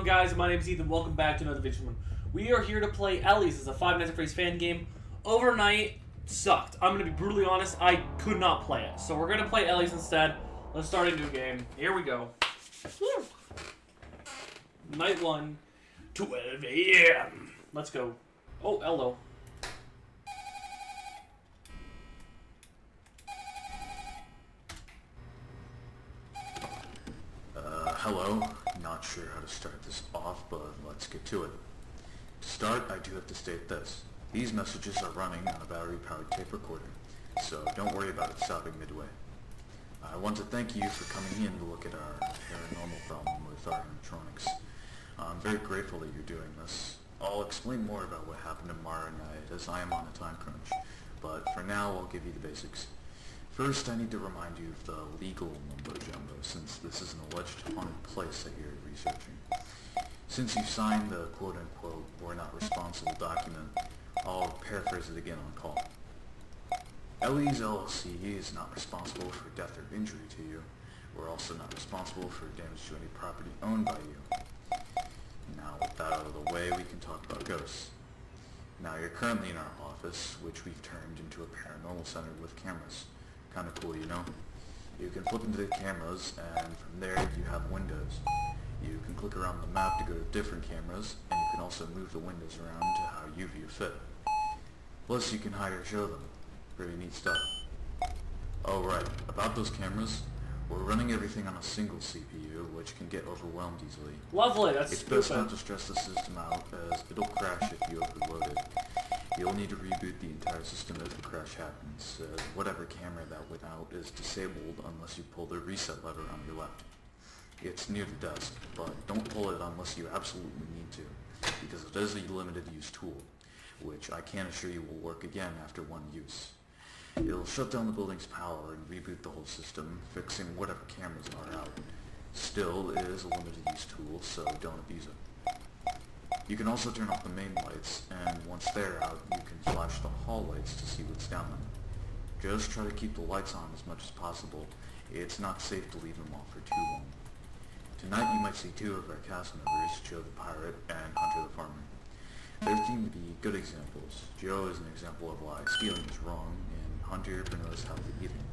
guys? My name is Ethan. Welcome back to another video. We are here to play Ellie's. It's a Five Nights at Freddy's fan game. Overnight sucked. I'm going to be brutally honest. I could not play it. So we're going to play Ellie's instead. Let's start a new game. Here we go. Woo. Night 1, 12 a.m. Let's go. Oh, hello. Hello. Not sure how to start this off, but let's get to it. To start, I do have to state this. These messages are running on a battery-powered tape recorder, so don't worry about it stopping midway. I want to thank you for coming in to look at our paranormal problem with our animatronics. I'm very grateful that you're doing this. I'll explain more about what happened tomorrow night as I am on a time crunch, but for now I'll give you the basics. First, I need to remind you of the legal mumbo-jumbo, since this is an alleged haunted place that you're researching. Since you signed the quote-unquote "we're not responsible" document, I'll paraphrase it again on call. Ellie's LLC is not responsible for death or injury to you. We're also not responsible for damage to any property owned by you. Now, with that out of the way, we can talk about ghosts. Now, you're currently in our office, which we've turned into a paranormal center with cameras. Kind of cool, you know? You can flip into the cameras, and from there you have windows. You can click around the map to go to different cameras, and you can also move the windows around to how you view fit. Plus, you can hide or show them. Pretty neat stuff. Oh right, about those cameras, we're running everything on a single CPU, which can get overwhelmed easily. Lovely, that's It's stupid. best not to stress the system out, as it'll crash if you overload it. You'll need to reboot the entire system if the crash happens. Whatever camera that went out is disabled unless you pull the reset lever on your left. It's near the desk, but don't pull it unless you absolutely need to, because it is a limited use tool, which I can assure you will work again after one use. It'll shut down the building's power and reboot the whole system, fixing whatever cameras are out. Still, it is a limited use tool, so don't abuse it. You can also turn off the main lights, and once they're out, you can flash the hall lights to see what's down them. Just try to keep the lights on as much as possible. It's not safe to leave them off for too long. Tonight you might see two of our cast members, Joe the Pirate and Hunter the Farmer. There seem to be good examples. Joe is an example of why stealing is wrong, and Hunter knows healthy eating.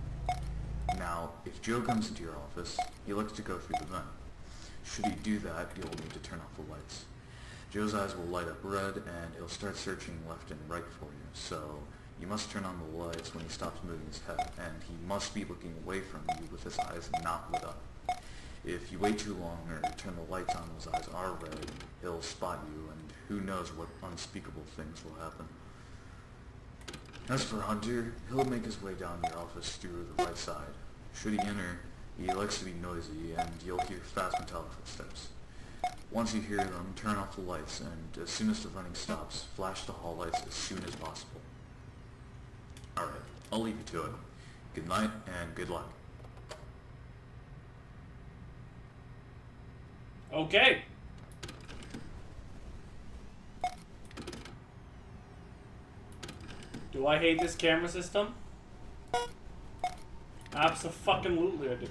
Now, if Joe comes into your office, he likes to go through the vent. Should he do that, you'll need to turn off the lights. Joe's eyes will light up red, and he'll start searching left and right for you, so you must turn on the lights when he stops moving his head, and he must be looking away from you with his eyes not lit up. If you wait too long or turn the lights on when his eyes are red, he'll spot you, and who knows what unspeakable things will happen. As for Hunter, he'll make his way down your office through the right side. Should he enter, he likes to be noisy, and you'll hear fast metallic footsteps. Once you hear them, turn off the lights, and as soon as the running stops, flash the hall lights as soon as possible. Alright, I'll leave you to it. Good night, and good luck. Okay. Do I hate this camera system? Abso-fucking-lutely I do.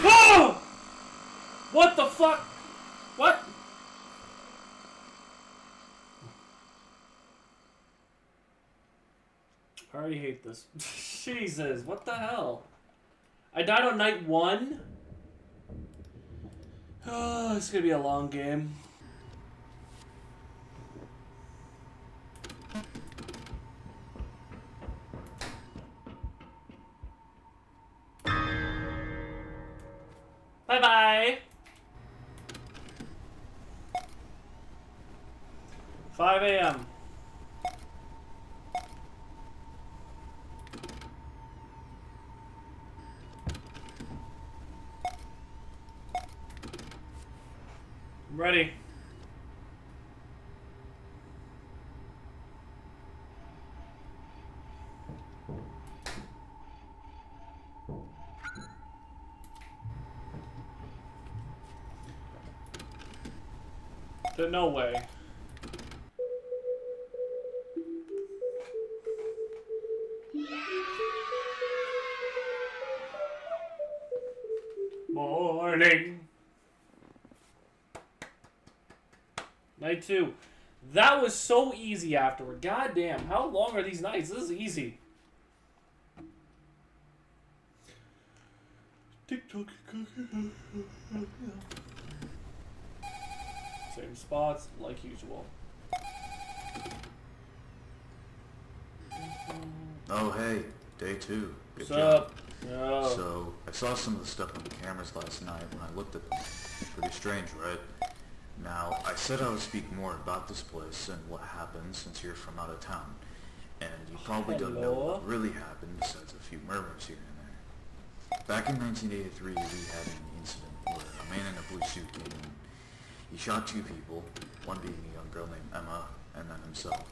Oh! What the fuck? What? I already hate this. Jesus, what the hell? I died on night 1? Oh, it's gonna be a long game. Bye-bye. 5 a.m. I'm ready. No way. Morning. Night 2. That was so easy afterward. God damn, how long are these nights? This is easy. TikTok. Same spots, like usual. Oh hey, day 2. Good What's job. up? Oh. So, I saw some of the stuff on the cameras last night when I looked at them. Pretty strange, right? Now, I said I would speak more about this place and what happened since you're from out of town. And you probably don't know what really happened besides a few murmurs here and there. Back in 1983, we had an incident where a man in a blue suit came in. He shot 2 people, one being a young girl named Emma, and then himself.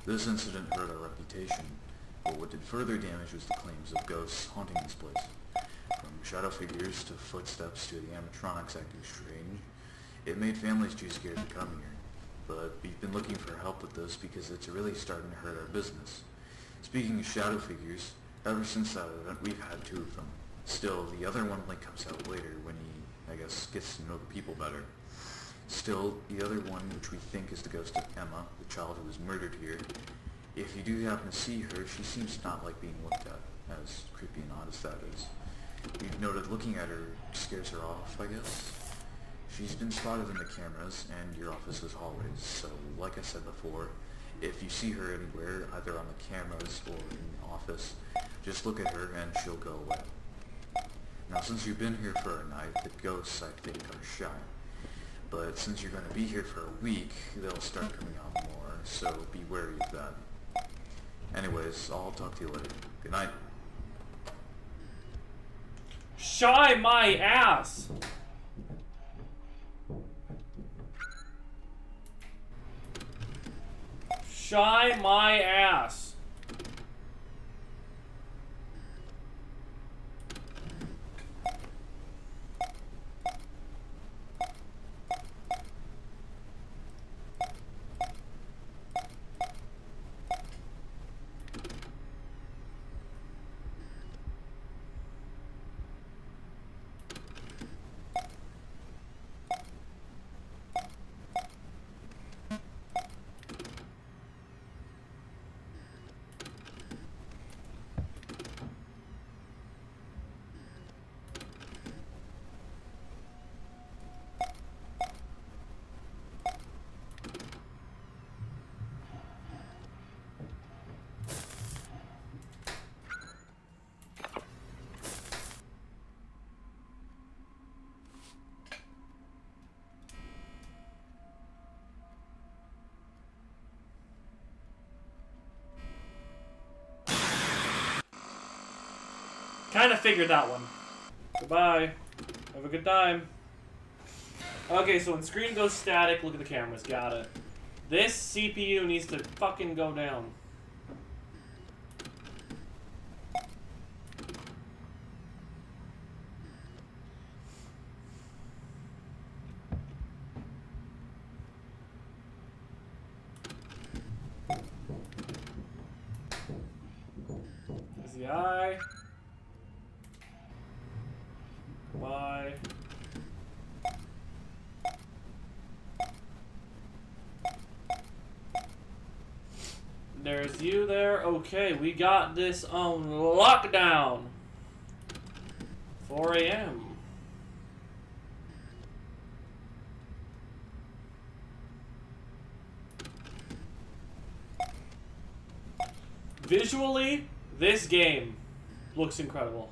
This incident hurt our reputation, but what did further damage was the claims of ghosts haunting this place. From shadow figures to footsteps to the animatronics acting strange, it made families too scared to come here. But we've been looking for help with this because it's really starting to hurt our business. Speaking of shadow figures, ever since that event we've had 2 of them. Still, the other one only comes out later when he, I guess, gets to know the people better. Still, the other one, which we think is the ghost of Emma, the child who was murdered here, if you do happen to see her, she seems to not like being looked at, as creepy and odd as that is. We've noted looking at her scares her off, I guess. She's been spotted in the cameras and your office's hallways, so like I said before, if you see her anywhere, either on the cameras or in the office, just look at her and she'll go away. Now since you've been here for a night, the ghosts I think are shy. But since you're going to be here for a week, they'll start coming out more, so be wary of that. Anyways, I'll talk to you later. Good night. Shy my ass! Shy my ass. Kind of figured that one. Goodbye. Have a good time. Okay, so when screen goes static, look at the cameras. Got it. This CPU needs to fucking go down. There's the eye. Goodbye. There's you there. Okay, we got this on lockdown. 4 a.m. Visually, this game looks incredible.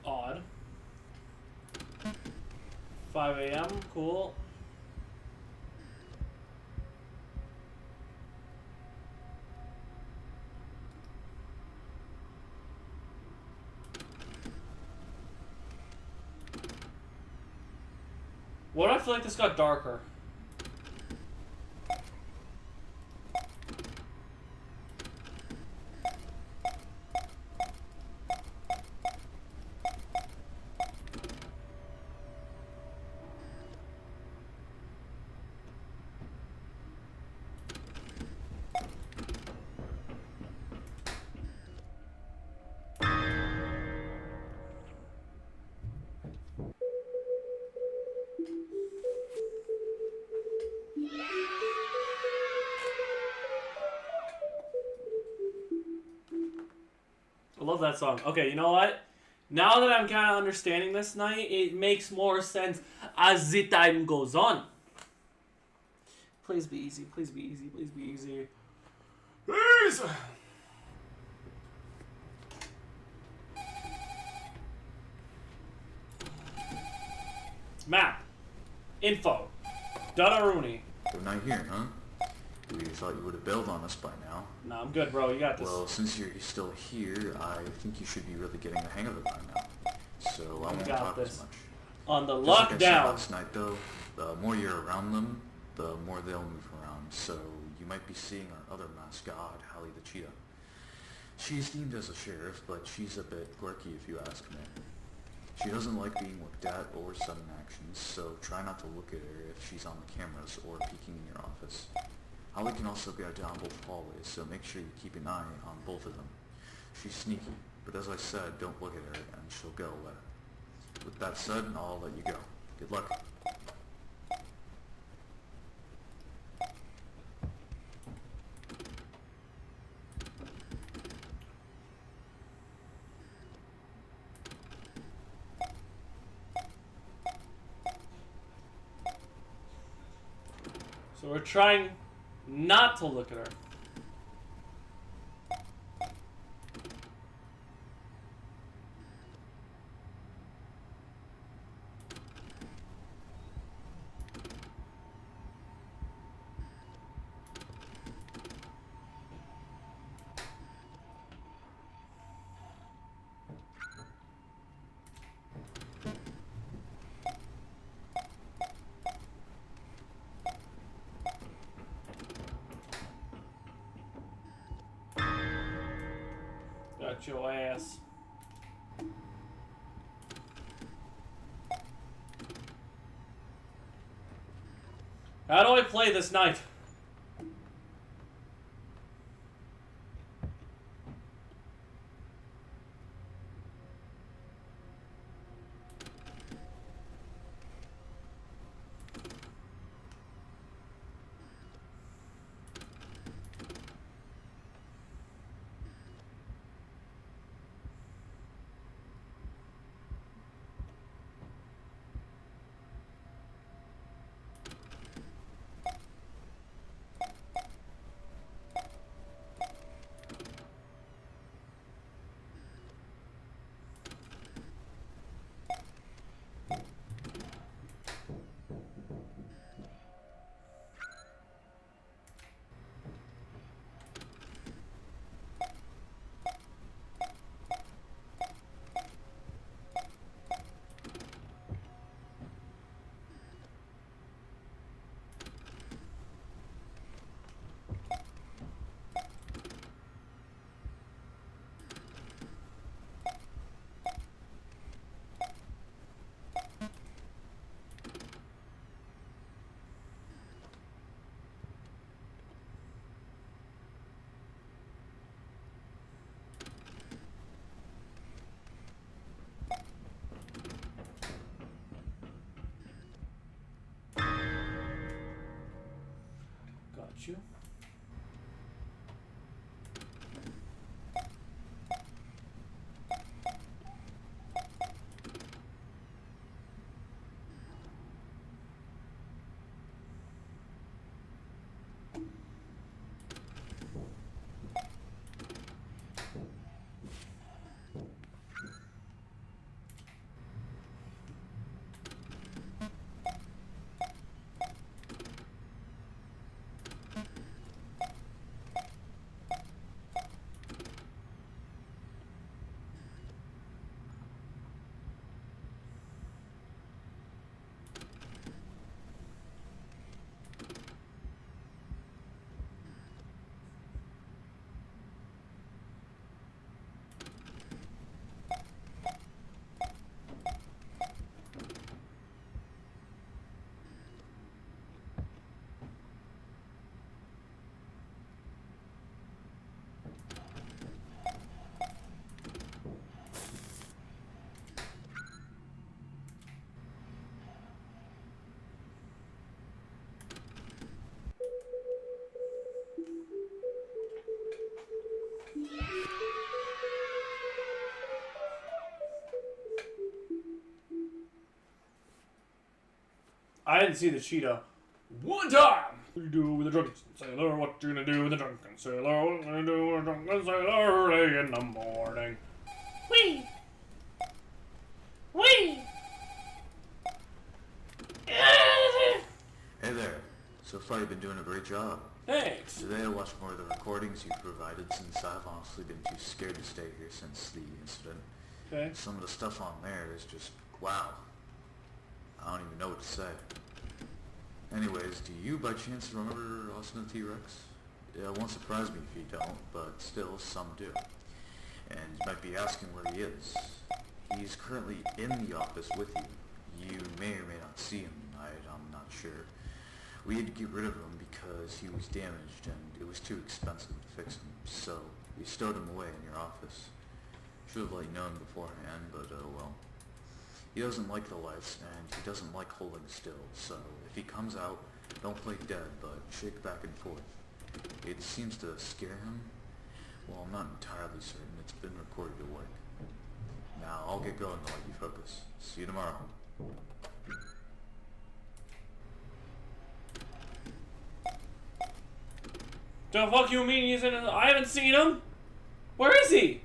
Odd. 5 a.m. Cool. What do I feel like this got darker? I love that song. Okay, you know what? Now that I'm kind of understanding this night, it makes more sense as the time goes on. Please be easy. Please be easy. Please be easy. Please! Map. Info. Donnarumma. We're not here, huh? We thought you would have bailed on us by now. No, I'm good, bro. You got this. Well, since you're still here, I think you should be really getting the hang of it by now. So I won't talk as much. On the Just like I said lockdown. last night, though, the more you're around them, the more they'll move around. So you might be seeing our other mascot, Hallie the cheetah. She's deemed as a sheriff, but she's a bit quirky if you ask me. She doesn't like being looked at or sudden actions, so try not to look at her if she's on the cameras or peeking in your office. Hallie can also go down both hallways, so make sure you keep an eye on both of them. She's sneaky, but as I said, don't look at her and she'll go away. With that said, I'll let you go. Good luck. So we're trying not to look at her. Got your ass. How do I play this night? Got you. I didn't see the cheetah. One time! What do you do with a drunken sailor? What you gonna do with a drunken sailor? What you gonna do with a drunken sailor early in the morning? Whee! Whee! Hey there. So far you've been doing a great job. Thanks. Today I watched more of the recordings you provided since I've honestly been too scared to stay here since the incident. Okay. Some of the stuff on there is just, wow. I don't even know what to say. Anyways, do you by chance remember Austin the T-Rex? It won't surprise me if you don't, but still, some do. And you might be asking where he is. He's currently in the office with you. You may or may not see him tonight, I'm not sure. We had to get rid of him because he was damaged and it was too expensive to fix him, so we stowed him away in your office. Should have let you known beforehand, but oh well. He doesn't like the lights and he doesn't like holding still, so if he comes out, don't play dead, but shake back and forth. It seems to scare him. Well, I'm not entirely certain. It's been recorded at work. Now, I'll get going to let you focus. See you tomorrow. The fuck you mean he's in a... I haven't seen him? Where is he?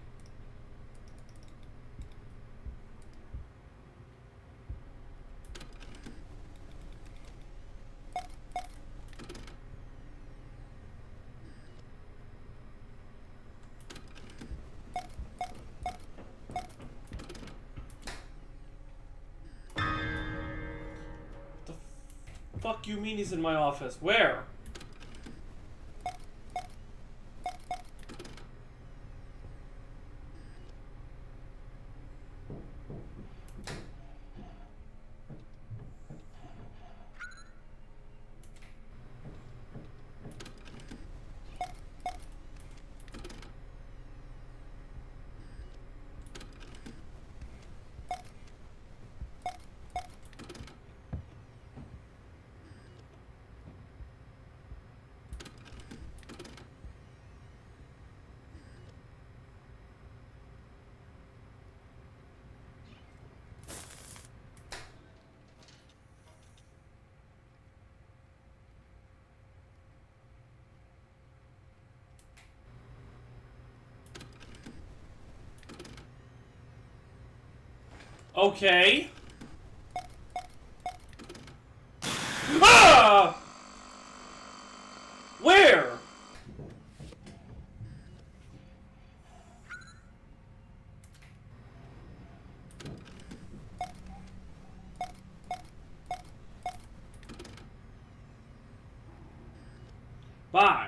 The fuck you mean he's in my office? Where? Okay. Ah! Where? Bye.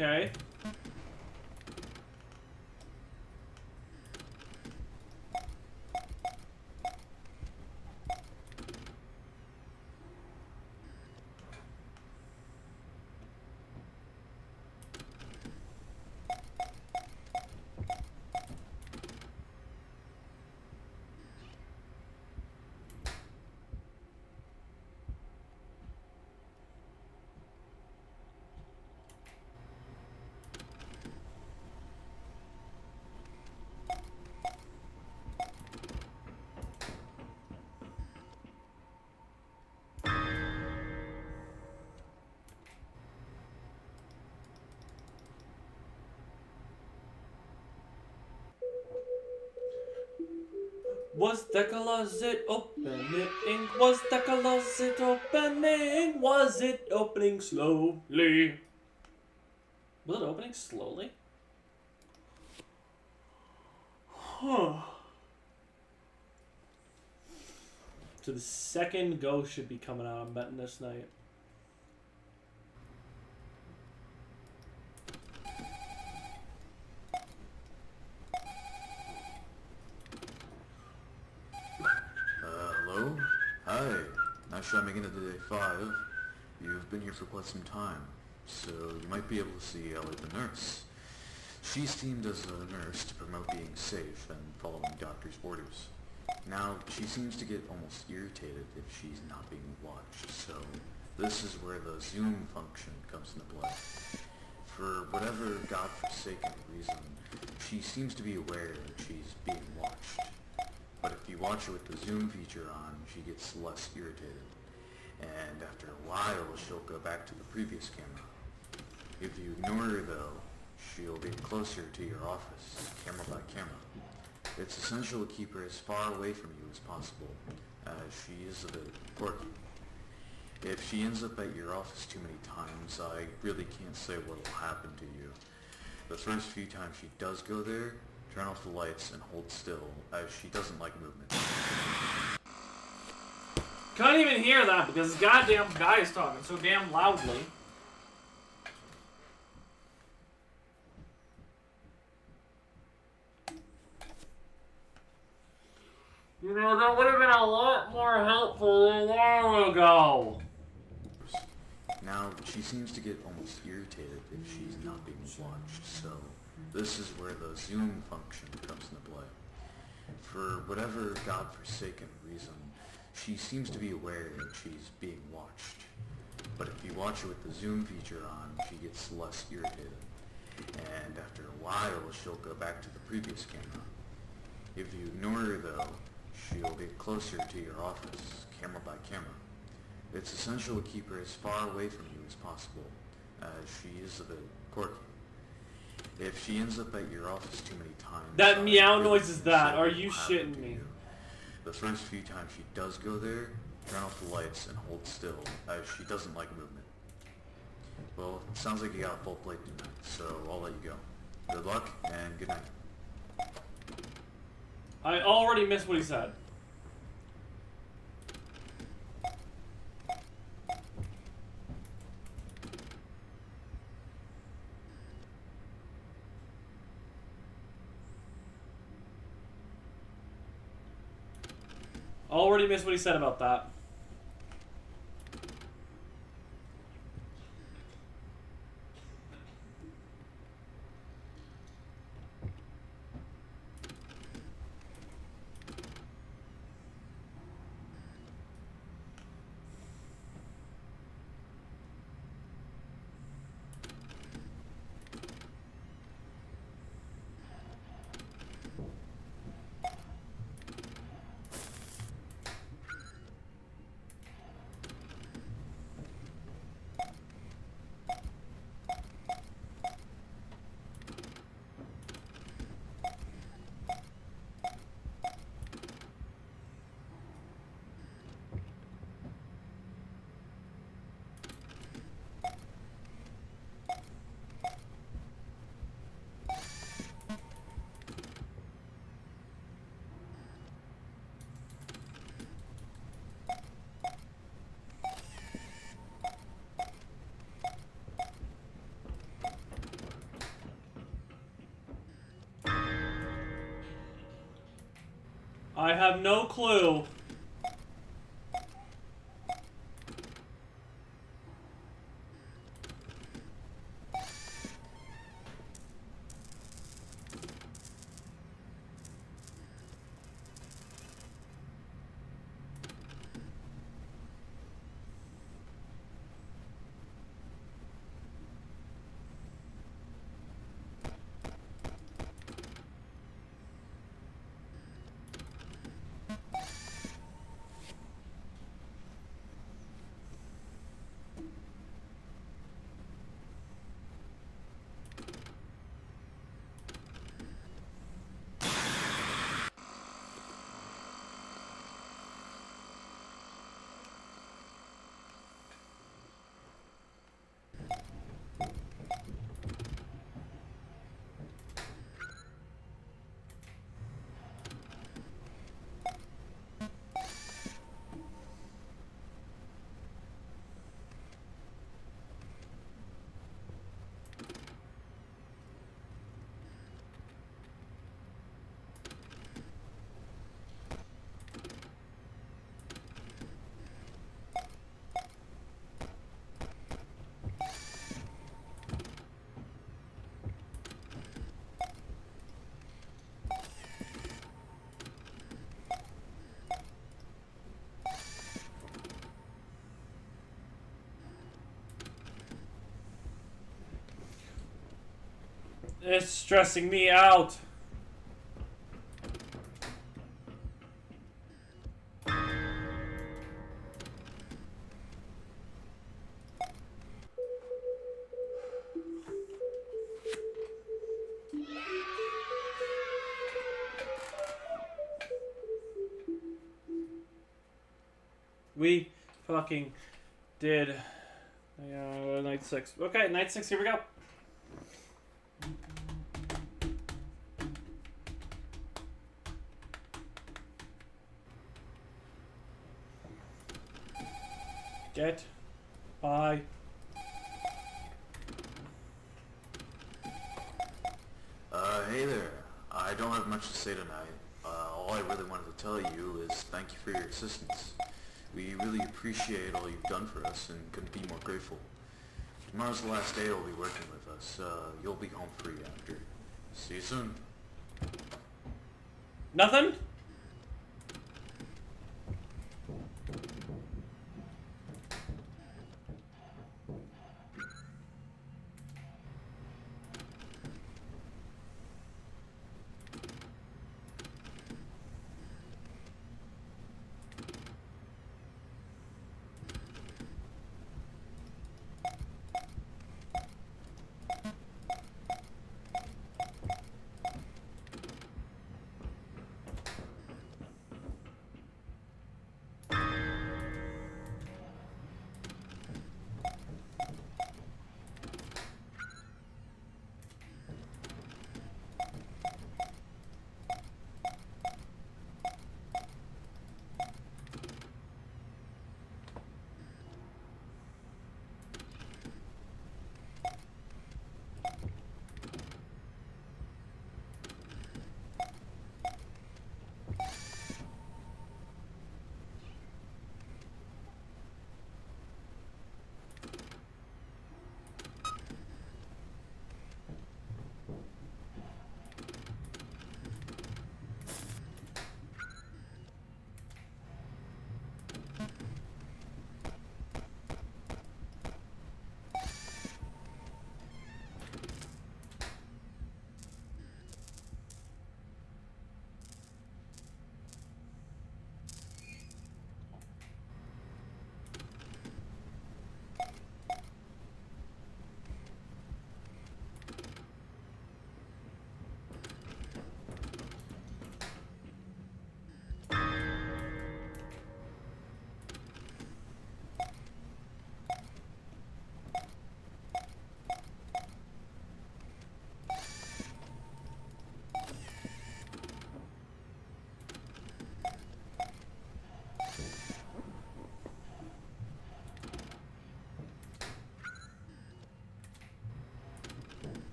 Okay. Was the closet opening? Was the closet opening? Was it opening slowly? Was it opening slowly? Huh. So the second ghost should be coming out, I'm betting, this night. Hello? Hi. Not sure I'm making it to day 5. You've been here for quite some time, so you might be able to see Ellie the nurse. She's teamed as a nurse to promote being safe and following doctor's orders. Now, she seems to get almost irritated if she's not being watched, so this is where the zoom function comes into play. For whatever godforsaken reason, she seems to be aware that she's being watched. But if you watch her with the zoom feature on, she gets less irritated. And after a while, she'll go back to the previous camera. If you ignore her though, she'll get closer to your office, camera by camera. It's essential to keep her as far away from you as possible, as she is a bit quirky. If she ends up at your office too many times, I really can't say what will happen to you. The first few times she does go there, turn off the lights and hold still, as she doesn't like movement. Can't even hear that because this goddamn guy is talking so damn loudly. You know, that would have been a lot more helpful a while ago. Now, she seems to get almost irritated if she's not being watched, so this is where the zoom function comes into play. For whatever godforsaken reason, she seems to be aware that she's being watched. But if you watch her with the zoom feature on, she gets less irritated. And after a while, she'll go back to the previous camera. If you ignore her though, she'll get closer to your office, camera by camera. It's essential to keep her as far away from you as possible, as she is a bit quirky. If she ends up at your office too many times... That meow really noise is can't that. say Are what you will happen shitting to me? you. The first few times she does go there, turn off the lights and hold still, as she doesn't like movement. Well, it sounds like you got a full plate tonight, so I'll let you go. Good luck, and good night. I already missed what he said. Already missed what he said about that. I have no clue. It's stressing me out. We fucking did. Night 6. Okay, night 6, here we go. Get by. Hey there. I don't have much to say tonight. All I really wanted to tell you is thank you for your assistance. We really appreciate all you've done for us and couldn't be more grateful. Tomorrow's the last day you'll be working with us. You'll be home free after. See you soon. Nothing?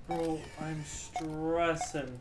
Bro, I'm stressing.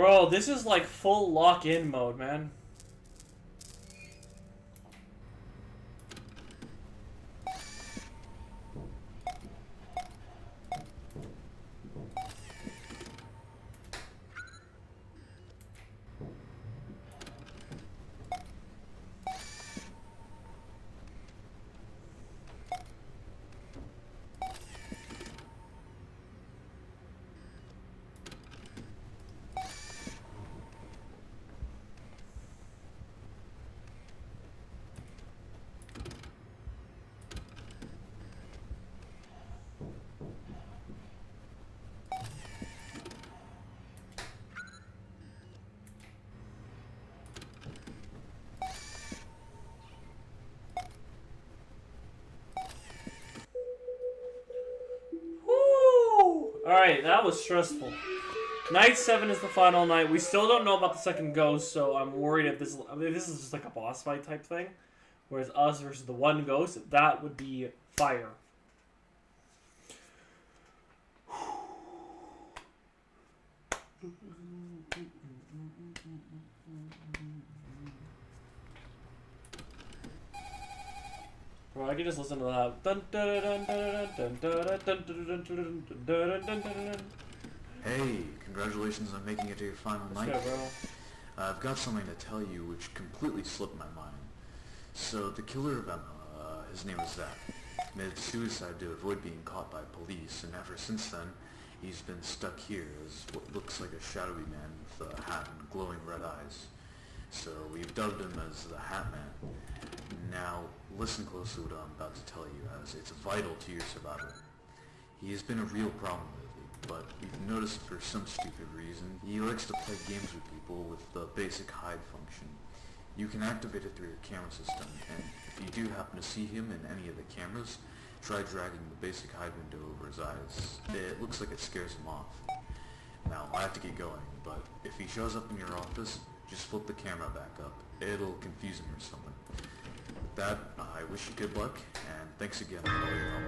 Bro, this is like full lock-in mode, man. Alright, that was stressful. Night 7 is the final night. We still don't know about the second ghost, so I'm worried if this is just like a boss fight type thing. Whereas us versus the one ghost, that would be fire. Bro, I can just listen to that. Hey, congratulations on making it to your final night. Yeah, bro. I've got something to tell you which completely slipped my mind. So, the killer of Emma, his name is Zach, committed suicide to avoid being caught by police, and ever since then, he's been stuck here as what looks like a shadowy man with a hat and glowing red eyes. So, we've dubbed him as the Hat Man. Now, listen closely to what I'm about to tell you, as it's vital to your survival. He has been a real problem lately, but we've noticed for some stupid reason, he likes to play games with people with the basic hide function. You can activate it through your camera system, and if you do happen to see him in any of the cameras, try dragging the basic hide window over his eyes. It looks like it scares him off. Now, I have to get going, but if he shows up in your office, just flip the camera back up. It'll confuse him or something. With that, I wish you good luck, and thanks again for all your help.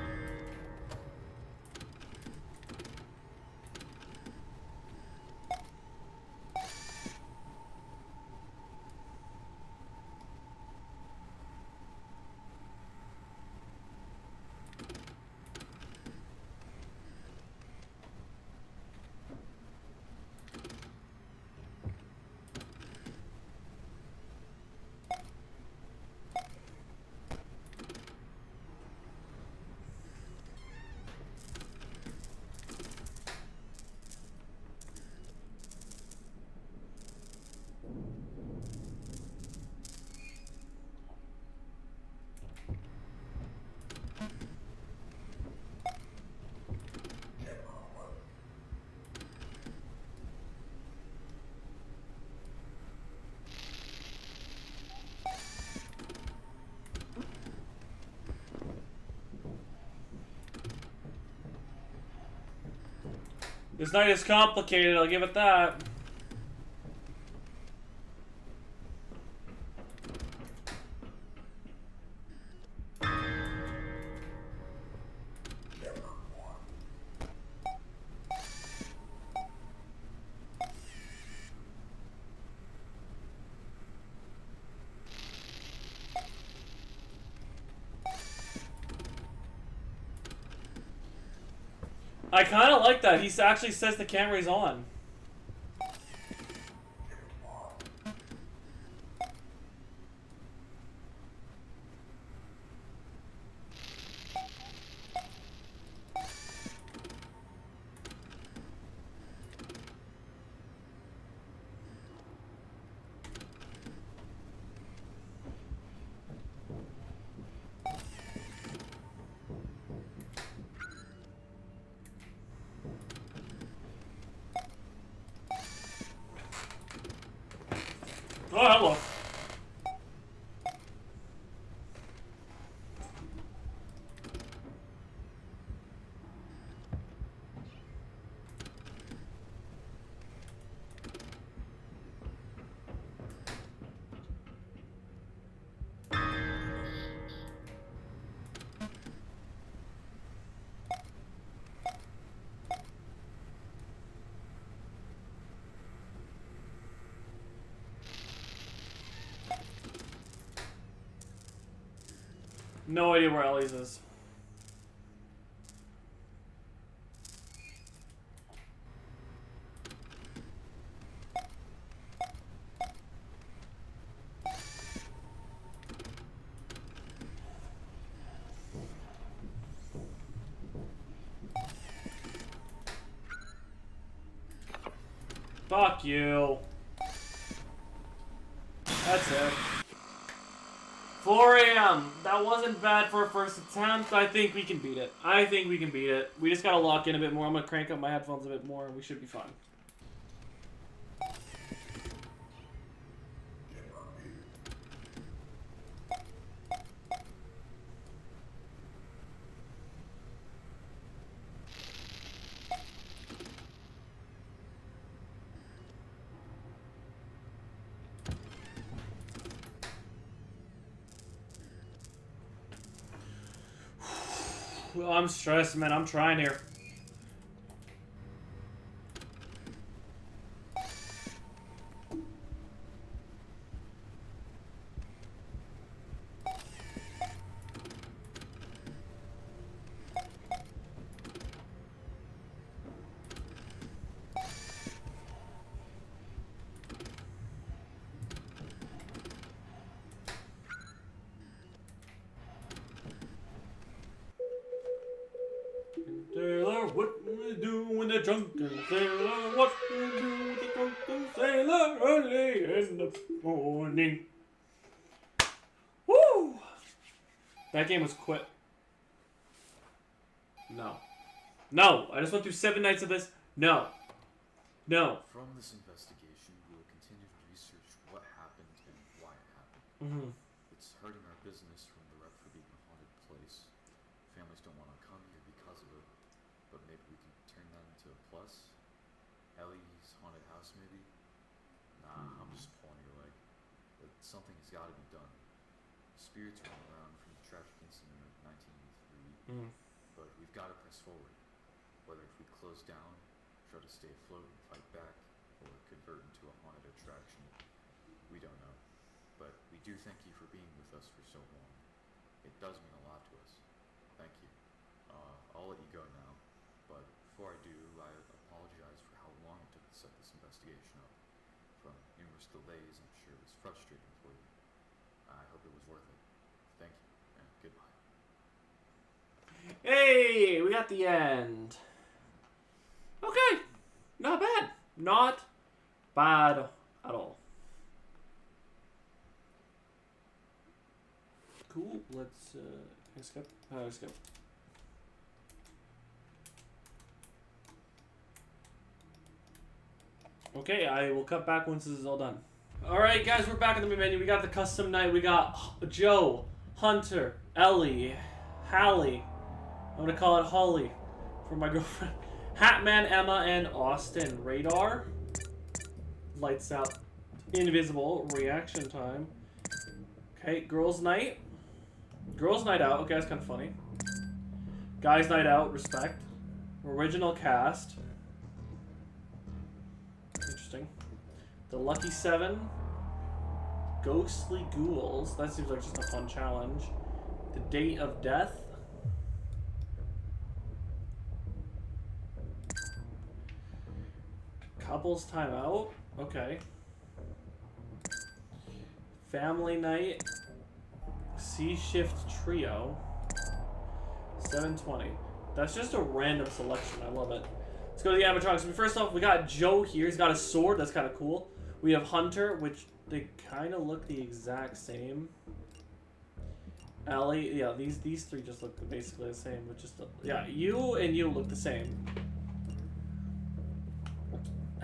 This night is complicated, I'll give it that. I kind of like that. He actually says the camera's on. Oh, hello. No idea where Ellie's is. Fuck you. That's it. 4 a.m. That wasn't bad for a first attempt. I think we can beat it. I think we can beat it. We just gotta lock in a bit more. I'm gonna crank up my headphones a bit more and we should be fine. I'm stressed, man. I'm trying here. Sailor, what do we do when the drunken sailor? What do we do with the drunken sailor early in the morning? Woo! That game was quick. No. No! I just went through 7 nights of this. No. No. From this investigation, we will continue to research what happened and why it happened. Mm-hmm. It's hurting our business from the rep for being a haunted place. Families don't want to come here because of it, but maybe we can turn that into a plus. Ellie's haunted house, maybe? Nah, I'm just pulling your leg. But something has got to be done. Spirits run around from the tragic incident of 1983, but we've got to press forward. Whether if we close down, try to stay afloat and fight back, or convert into a haunted attraction, we don't know. But we do thank you for being with us for so long. It does mean a lot to us. Thank you. I'll let you go now, but before I do, I apologize for how long it took to set this investigation up. From numerous delays, I'm sure it was frustrating for you. I hope it was worth it. Thank you, and goodbye. Hey, we got the end. Okay, not bad. Not bad at all. Cool. Let's can I skip. Skip. Okay, I will cut back once this is all done. Alright guys, we're back in the main menu. We got the custom night. We got Joe, Hunter, Ellie, Hallie. I'm gonna call it Holly for my girlfriend. Hatman, Emma, and Austin. Radar. Lights out. Invisible. Reaction time. Okay, girls' night. Girls' night out. Okay, that's kind of funny. Guys' night out. Respect. Original cast. Interesting. The Lucky Seven. Ghostly Ghouls. That seems like just a fun challenge. The Date of Death. Couples Time Out. Okay. Family Night. C-Shift Trio. 720. That's just a random selection. I love it. Let's go to the animatronics. First off, we got Joe here. He's got a sword. That's kind of cool. We have Hunter, which they kind of look the exact same. Ellie, yeah, these three just look basically the same, but just yeah, you and you look the same.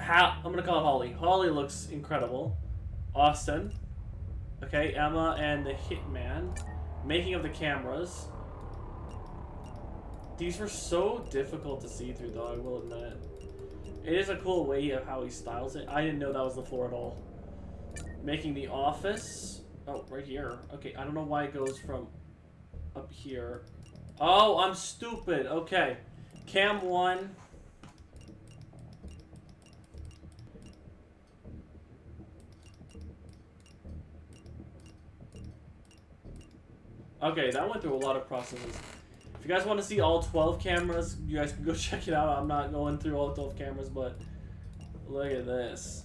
I'm gonna call it Holly. Holly looks incredible. Austin. Okay, Emma and the Hitman. Making of the cameras. These were so difficult to see through, though, I will admit. It is a cool way of how he styles it. I didn't know that was the floor at all. Making the office. Oh, right here. Okay, I don't know why it goes from up here. Oh, I'm stupid. Okay. Cam 1. Okay, that went through a lot of processes. If you guys want to see all 12 cameras, you guys can go check it out. I'm not going through all 12 cameras, but look at this.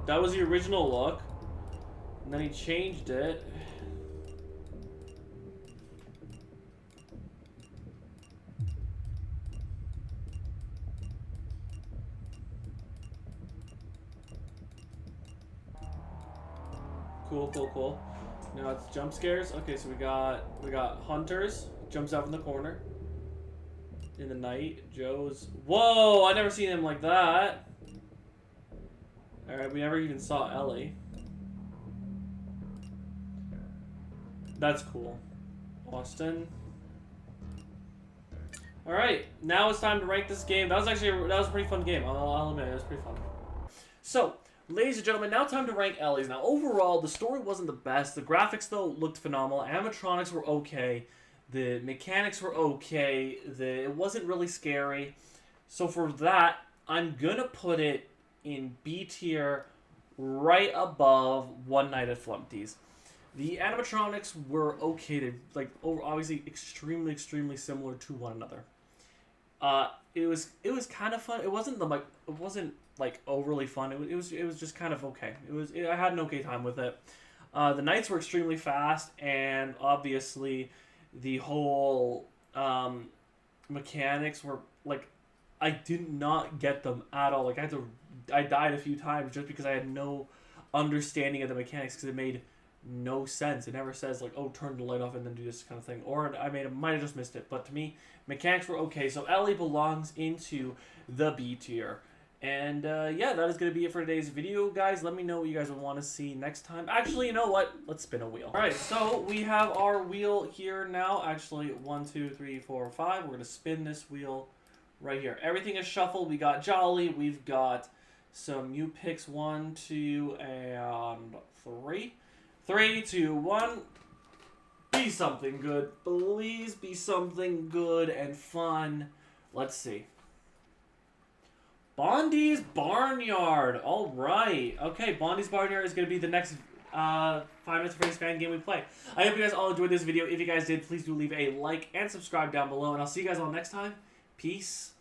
That was the original look, and then he changed it. Cool, cool, cool. Now it's jump scares. Okay, so we got hunters. Jumps out from the corner. In the night, Joe's. Whoa! I never seen him like that. All right, we never even saw Ellie. That's cool. Austin. All right, now it's time to rank this game. That was a pretty fun game. I'll admit it was pretty fun. So. Ladies and gentlemen, now time to rank Ellie's. Now, overall, the story wasn't the best. The graphics, though, looked phenomenal. Animatronics were okay. The mechanics were okay. It wasn't really scary. So for that, I'm going to put it in B tier right above One Night at Flumpty's. The animatronics were okay. They obviously extremely, extremely similar to one another. It was kind of fun. It wasn't overly fun. It was just kind of okay. I had an okay time with it. The nights were extremely fast, and obviously the whole mechanics were I did not get them at all. I died a few times just because I had no understanding of the mechanics because it made no sense. It never says oh, turn the light off and then do this kind of thing. Or might have just missed it. But to me, mechanics were okay. So Ellie belongs into the B tier. And yeah, that is going to be it for today's video, guys. Let me know what you guys would want to see next time. Actually, you know what? Let's spin a wheel. All right, so we have our wheel here now. Actually, 1, 2, 3, 4, 5. We're going to spin this wheel right here. Everything is shuffled. We got Jolly. We've got some new picks. 1, 2, and 3. 3, 2, 1. Be something good. Please be something good and fun. Let's see. Bondi's Barnyard. All right. Okay, Bondi's Barnyard is going to be the next 5 Minutes of Freddy's fan game we play. I hope you guys all enjoyed this video. If you guys did, please do leave a like and subscribe down below. And I'll see you guys all next time. Peace